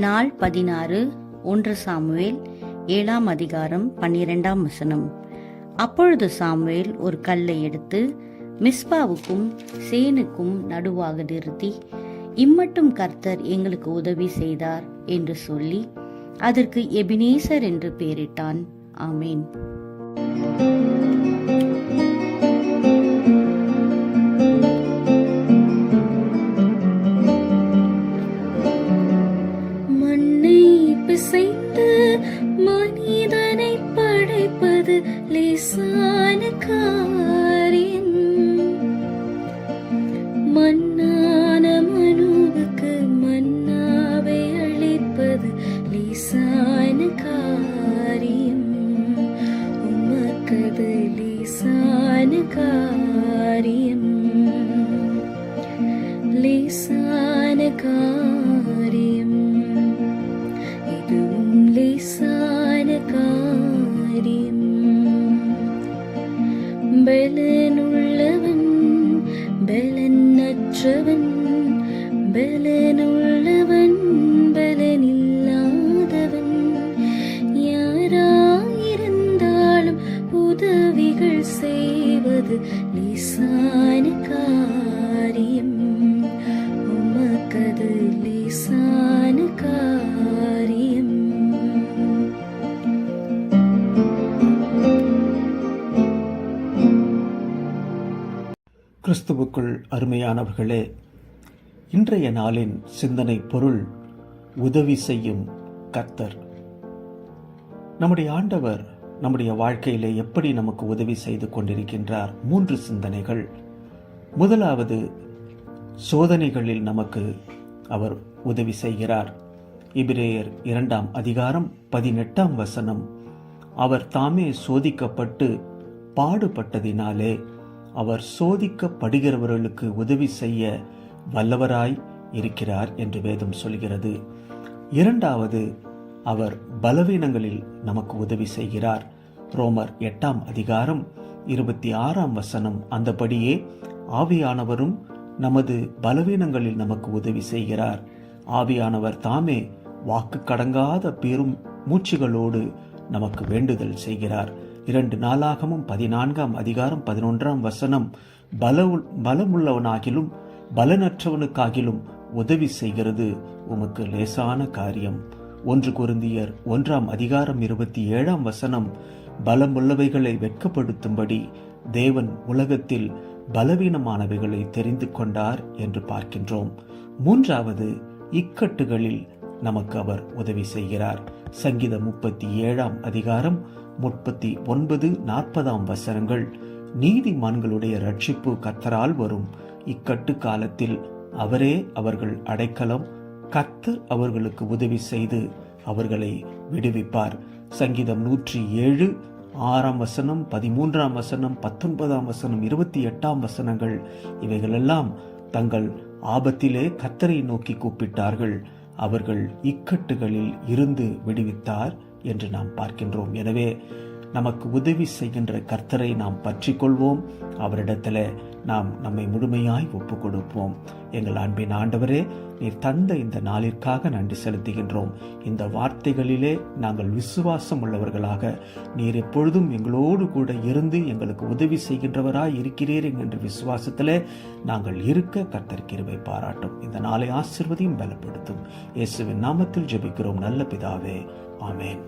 நாள் 16 1 சாமுவேல் 7ஆம் அதிகாரம் 12ஆம் வசனம். அப்பொழுது சாமுவேல் ஒரு கல்லை எடுத்து மிஸ்பாவுக்கும் சேனுக்கும் நடுவாக நிறுத்தி, இம்மட்டும் கர்த்தர் எங்களுக்கு உதவி செய்தார் என்று சொல்லி அதற்கு எபினேசர் என்று பெயரிட்டான். ஆமேன். மனிதனை படைப்பது லேசான காரியம். மன்னான மனுவுக்கு மன்னாவை அளிப்பது லேசான காரியம். உமக்கது லேசான காரியம், லேசான காரியம். லேசான காரியம். பலனுள்ளவன் பலனற்றவன், பலனுள்ளவன் பலனில்லாதவன், யாராயிருந்தாலும் உதவிகள் செய்வது லேசான காரியம். உமக்கது லேசான காரியம். கிறிஸ்துவுக்குள் அருமையானவர்களே, இன்றைய நாளின் சிந்தனை பொருள் உதவி செய்யும் கர்த்தர். நம்முடைய ஆண்டவர் நம்முடைய வாழ்க்கையிலே எப்படி நமக்கு உதவி செய்து கொண்டிருக்கின்றார்? 3 சிந்தனைகள். முதலாவது, சோதனைகளில் நமக்கு அவர் உதவி செய்கிறார். எபிரேயர் 2ஆம் அதிகாரம் 18ஆம் வசனம், அவர் தாமே சோதிக்கப்பட்டு பாடுபட்டதினாலே அவர் சோதிக்கப்படுகிறவர்களுக்கு உதவி செய்ய வல்லவராய் இருக்கிறார் என்று வேதம் சொல்கிறது. இரண்டாவது, அவர் பலவீனங்களில் நமக்கு உதவி செய்கிறார். ரோமர் 8ஆம் அதிகாரம் 26ஆம் வசனம், அந்தபடியே ஆவியானவரும் நமது பலவீனங்களில் நமக்கு உதவி செய்கிறார். ஆவியானவர் தாமே வாக்கு கடங்காத பெரும் மூச்சுகளோடு நமக்கு வேண்டுதல் செய்கிறார். 2 நாளாகமும் 14ஆம் அதிகாரம் 11ஆம் வசனம், பலமுள்ளவனாகிலும் பலனற்றவனுக்காகிலும் உதவி செய்கிறது உமக்கு லேசான காரியம். 1 கொரிந்தியர் 1ஆம் அதிகாரம் 27ஆம் வசனம், பலமுள்ளவைகளை வெட்கப்படுத்தும்படி தேவன் உலகத்தில் பலவீனமானவைகளை தெரிந்து கொண்டார் என்று பார்க்கின்றோம். மூன்றாவது, இக்கட்டுகளில் நமக்கு அவர் உதவி செய்கிறார். சங்கீதம் 37ஆம் அதிகாரம் 39, 40ஆம் வசனங்கள், நீதிமான்களுடைய ரட்சிப்பு கர்த்தரால் வரும், இக்கட்டு காலத்தில் அவரே அவர்கள் அடைக்கலம், கர்த்தர் அவர்களுக்கு உதவி செய்து அவர்களை விடுவிப்பார். சங்கீதம் 107 6ஆம் வசனம், 13ஆம் வசனம், 19ஆம் வசனம், 28ஆம் வசனங்கள், இவைகளெல்லாம் தங்கள் ஆபத்திலே கர்த்தரை நோக்கி கூப்பிட்டார்கள், அவர்கள் இக்கட்டுகளில் இருந்து விடுவித்தார் என்று நாம் பார்க்கின்றோம். எனவே நமக்கு உதவி செய்கின்ற கர்த்தரை நாம் பற்றி கொள்வோம். அவரிடத்துல நாம் நம்மை முழுமையாய் ஒப்பு கொடுப்போம். எங்கள் அன்பின் ஆண்டவரே, நீர் தந்த இந்த நாளிற்காக நன்றி செலுத்துகின்றோம். இந்த வார்த்தைகளிலே நாங்கள் விசுவாசம் உள்ளவர்களாக, நீர் எப்பொழுதும் எங்களோடு கூட இருந்து எங்களுக்கு உதவி செய்கின்றவராய் இருக்கிறீர் என்ற விசுவாசத்திலே நாங்கள் இருக்க கர்த்தர் கிருபை பாராட்டும். இந்த நாளை ஆசீர்வதியும் பலப்படுத்தும். இயேசுவின் நாமத்தில் ஜெபிக்கிறோம் நல்ல பிதாவே, ஆமென்.